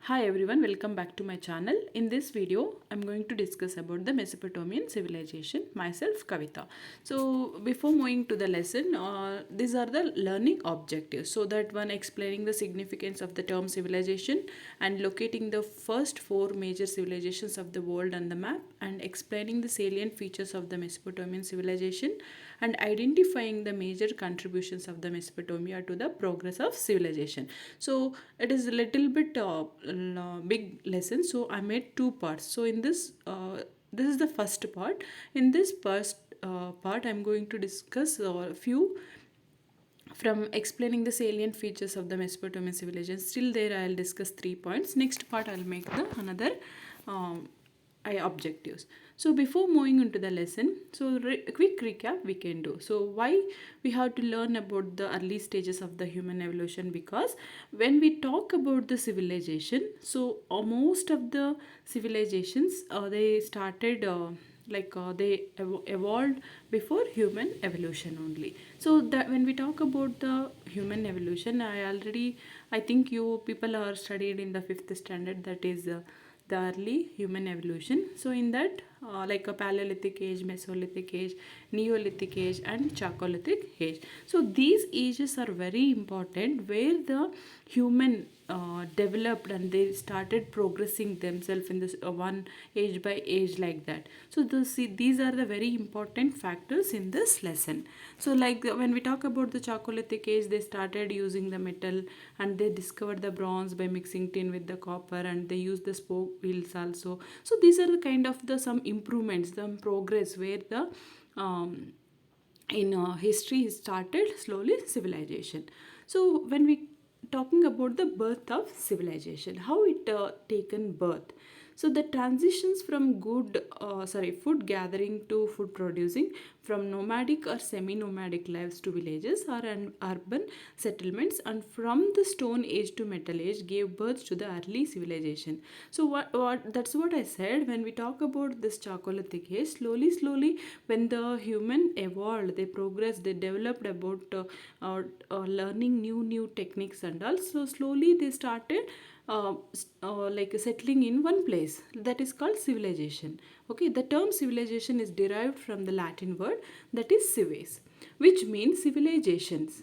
Hi everyone, welcome back to my channel. In this video, I'm going to discuss about the Mesopotamian civilization. Myself, Kavita. So before moving to the lesson, these are the learning objectives. So that one explaining the significance of the term civilization and locating the first four major civilizations of the world on the map and explaining the salient features of the Mesopotamian civilization and identifying the major contributions of the Mesopotamia to the progress of civilization. So it is a little bit big lesson, so I made two parts. So in this is the first part. In this first part I'm going to discuss a few from explaining the salient features of the Mesopotamian civilization. Still there I'll discuss 3 points. Next part I'll make the another um, objectives. So before moving into the lesson, so quick recap we can do. So why we have to learn about the early stages of the human evolution? Because when we talk about the civilization, so most of the civilizations they started they evolved before human evolution only. So that when we talk about the human evolution, I think you people are studied in the fifth standard, that is the early human evolution. So in that like a Paleolithic age, Mesolithic age, Neolithic age and Chalcolithic age. So these ages are very important where the human developed and they started progressing themselves in this one age by age like that. So these are the very important factors in this lesson. So like when we talk about the Chalcolithic age, they started using the metal and they discovered the bronze by mixing tin with the copper, and they used the spoke wheels also. So these are the kind of the some improvements, some progress where the in history started slowly civilization. So when we talking about the birth of civilization, how it taken birth. So the transitions from food gathering to food producing, from nomadic or semi-nomadic lives to villages or an urban settlements, and from the stone age to metal age gave birth to the early civilization. So what that's what I said. When we talk about this Chalcolithic age, slowly when the human evolved, they progressed, they developed about learning new techniques and all. So slowly they started like settling in one place, that is called civilization. Okay, the term civilization is derived from the Latin word that is cives, which means citizens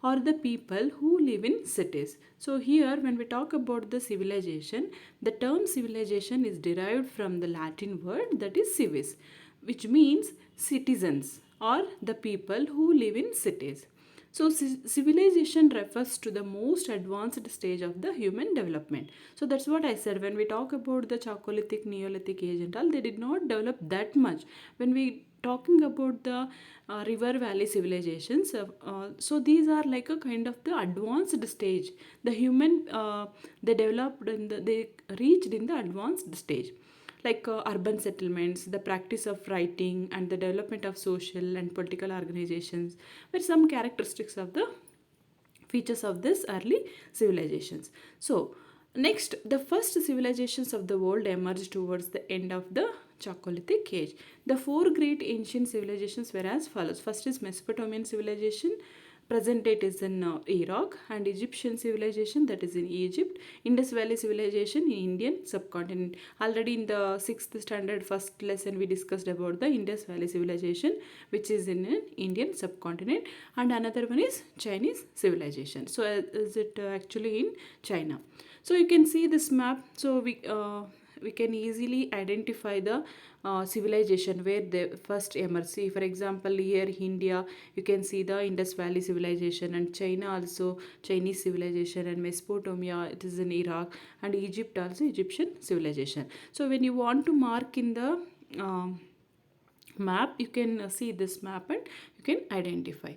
or the people who live in cities. So here when we talk about the civilization, the term civilization is derived from the Latin word that is civis, which means citizens or the people who live in cities. So civilization refers to the most advanced stage of the human development. So that's what I said. When we talk about the Chalcolithic, Neolithic age and all, they did not develop that much. When we talking about the river valley civilizations, so these are like a kind of the advanced stage. The human they developed and they reached in the advanced stage, like urban settlements, the practice of writing, and the development of social and political organizations were some characteristics of the features of this early civilizations. So next, the first civilizations of the world emerged towards the end of the Chalcolithic age. The four great ancient civilizations were as follows. First is Mesopotamian civilization, present day it is in Iraq, and Egyptian civilization, that is in Egypt. Indus Valley civilization in Indian subcontinent. Already in the 6th standard first lesson we discussed about the Indus Valley civilization, which is in an Indian subcontinent, and another one is Chinese civilization. So is it actually in China. So you can see this map. So we can easily identify the civilization where they first emerged. See, for example, here India, you can see the Indus Valley civilization, and China also Chinese civilization, and Mesopotamia it is in Iraq, and Egypt also Egyptian civilization. So when you want to mark in the map, you can see this map and you can identify.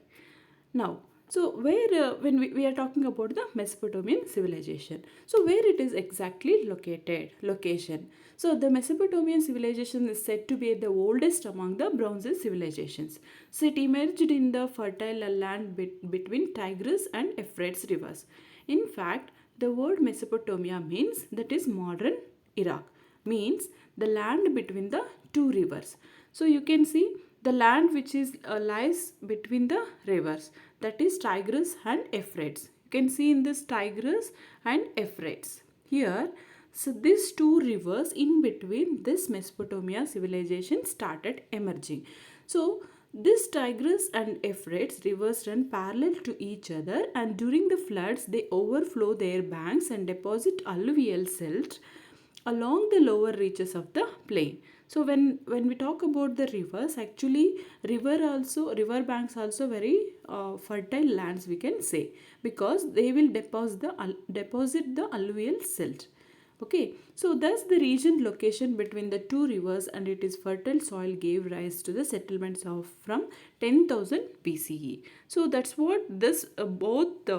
Now, so where when we are talking about the Mesopotamian civilization, so where it is exactly located, location. So the Mesopotamian civilization is said to be the oldest among the Bronze Age civilizations. So it emerged in the fertile land between Tigris and Euphrates rivers. In fact, the word Mesopotamia means, that is modern Iraq, means the land between the two rivers. So you can see the land which is lies between the rivers, that is Tigris and Euphrates. You can see in this Tigris and Euphrates. Here, so these two rivers in between this Mesopotamia civilization started emerging. So this Tigris and Euphrates rivers run parallel to each other, and during the floods they overflow their banks and deposit alluvial silt along the lower reaches of the plain. So when we talk about the rivers, actually river banks also very fertile lands, we can say, because they will deposit the alluvial silt. Okay, so thus the region location between the two rivers and its fertile soil gave rise to the settlements of from 10,000 BCE. So that's what this both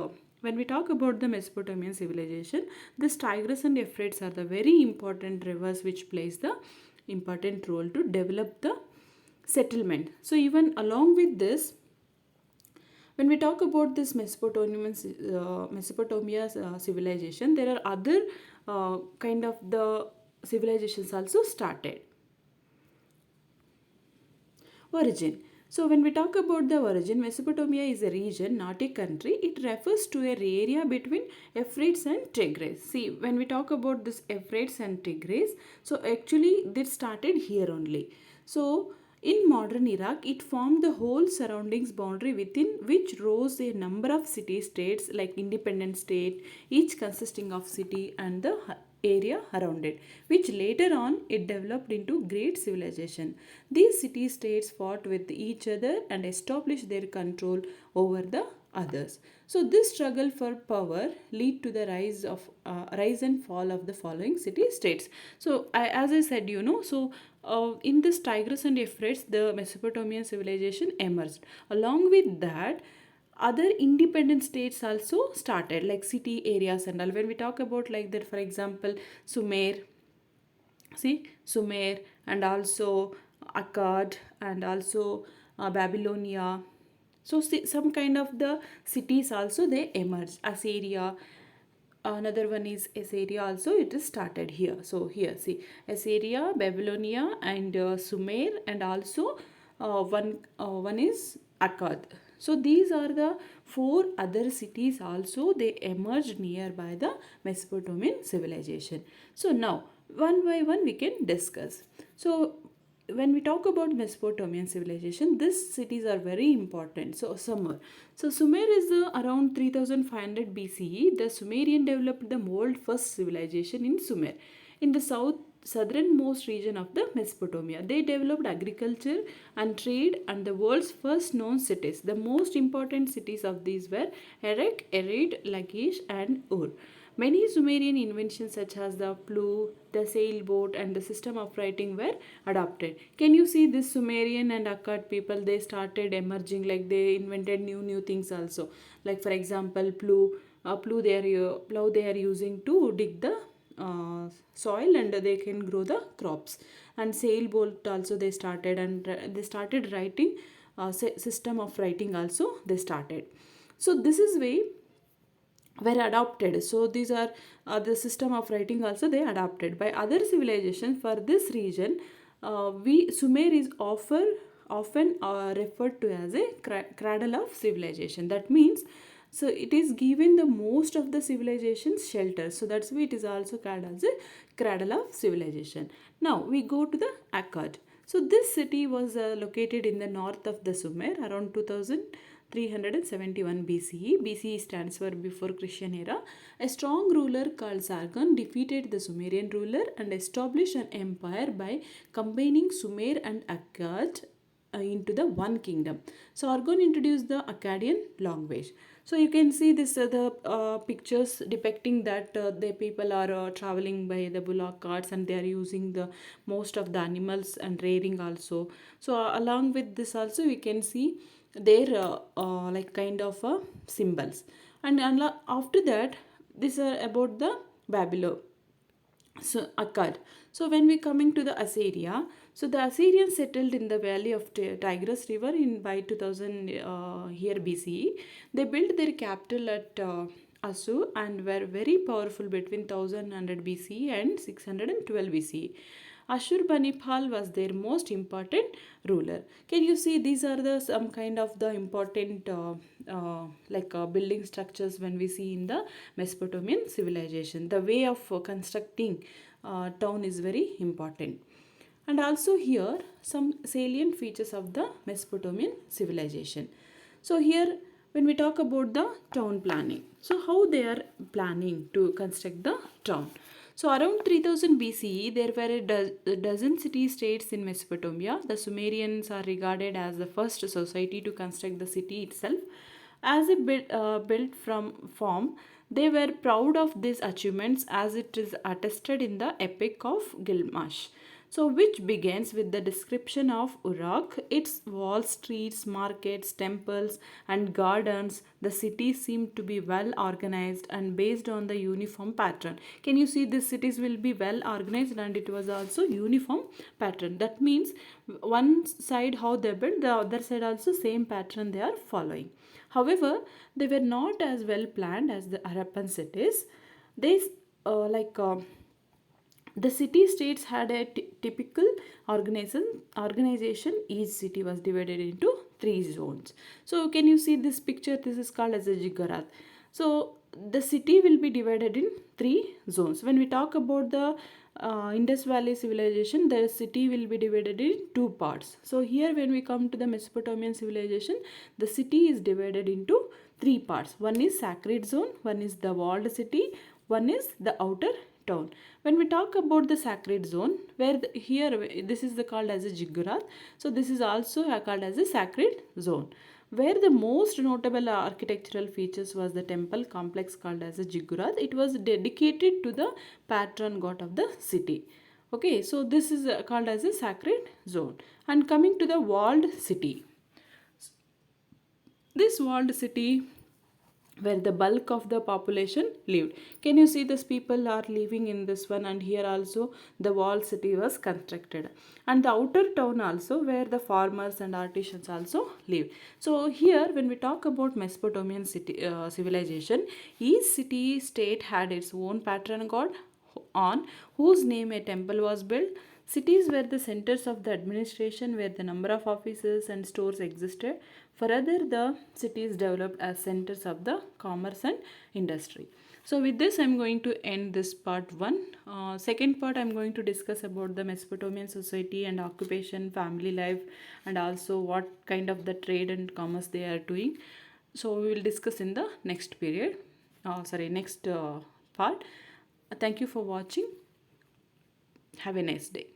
when we talk about the Mesopotamian civilization, this Tigris and Euphrates are the very important rivers which plays the important role to develop the settlement. So even along with this, when we talk about this Mesopotamia civilization, there are other kind of the civilizations also started. Origin. So when we talk about the origin, Mesopotamia is a region, not a country. It refers to an area between Euphrates and Tigris. See, when we talk about this Euphrates and Tigris, so actually this started here only. So in modern Iraq, it formed the whole surroundings boundary within which rose a number of city-states like independent state, each consisting of city and the area around it, which later on it developed into great civilization. These city-states fought with each other and established their control over the others. So this struggle for power lead to the rise and fall of the following city-states. So as I said, in this Tigris and Euphrates, the Mesopotamian civilization emerged. Along with that, other independent states also started, like city areas and all. When we talk about like that, for example, Sumer, Sumer, and also Akkad, and also Babylonia. So some kind of the cities also they emerged. Assyria, another one is Assyria also, it is started here. So here see Assyria, Babylonia, and Sumer, and also one is Akkad. So these are the four other cities also they emerged nearby the Mesopotamian civilization. So now one by one we can discuss. So when we talk about Mesopotamian civilization, these cities are very important. So Sumer. So Sumer is around 3500 BCE. The Sumerian developed the world first civilization in Sumer. In the southernmost region of the Mesopotamia, they developed agriculture and trade and the world's first known cities. The most important cities of these were Erech, Erid, Lachish, and Ur. Many Sumerian inventions such as the plough, the sailboat, and the system of writing were adopted. Can you see this Sumerian and Akkad people, they started emerging, like they invented new things also. Like for example, plough they are using to dig the soil and they can grow the crops. And sailboat also they started, and they started writing, system of writing also they started. So this is way were adopted. So these are the system of writing also they adopted by other civilizations. For this region, we Sumer is often referred to as a cradle of civilization. That means, so it is given the most of the civilization's shelter. So that's why it is also called as a cradle of civilization. Now we go to the Akkad. So this city was located in the north of the Sumer around 2371 BCE. BCE stands for before Christian era. A strong ruler called Sargon defeated the Sumerian ruler and established an empire by combining Sumer and Akkad into the one kingdom. Sargon introduced the Acadian language. So you can see this the pictures depicting that the people are traveling by the bullock carts and they are using the most of the animals and rearing also. So along with this also we can see their like kind of symbols. And after that, these are about the Babylon. So Akkad. So when we coming to the Assyria, so the Assyrians settled in the valley of Tigris River in by 2000 here BCE. They built their capital at and were very powerful between 1100 BCE and 612 BCE. Ashurbanipal was their most important ruler. Can you see these are the some kind of the important building structures when we see in the Mesopotamian civilization. The way of constructing town is very important. And also here some salient features of the Mesopotamian civilization. So here when we talk about the town planning, so how they are planning to construct the town. So around 3000 BCE there were a dozen city-states in Mesopotamia. The Sumerians are regarded as the first society to construct the city itself. As a built from form, they were proud of these achievements as it is attested in the Epic of Gilgamesh. So, which begins with the description of Uruk, its walls, streets, markets, temples, and gardens. The city seemed to be well organized and based on the uniform pattern. Can you see these cities will be well organized and it was also uniform pattern? That means one side how they built, the other side also same pattern they are following. However, they were not as well planned as the Harappan cities. They the city states had a typical organization. Each city was divided into three zones. So can you see this picture? This is called as a ziggurat. So the city will be divided in three zones. When we talk about the Indus Valley civilization, the city will be divided in two parts. So here when we come to the Mesopotamian civilization, the city is divided into three parts. One is sacred zone, one is the walled city, one is the outer town. When we talk about the sacred zone, where here this is the called as a ziggurat. So this is also called as a sacred zone, where the most notable architectural features was the temple complex called as a ziggurat. It was dedicated to the patron god of the city. Okay, so this is called as a sacred zone. And coming to the walled city, this walled city where the bulk of the population lived. Can you see these people are living in this one, and here also the walled city was constructed, and the outer town also where the farmers and artisans also lived. So here when we talk about Mesopotamian city civilization, each city state had its own patron god on whose name a temple was built. Cities were the centers of the administration where the number of offices and stores existed. Further, the cities developed as centers of the commerce and industry. So with this, I'm going to end this part 1. Second part, I'm going to discuss about the Mesopotamian society and occupation, family life, and also what kind of the trade and commerce they are doing. So we will discuss in the next period. Next part. Thank you for watching. Have a nice day.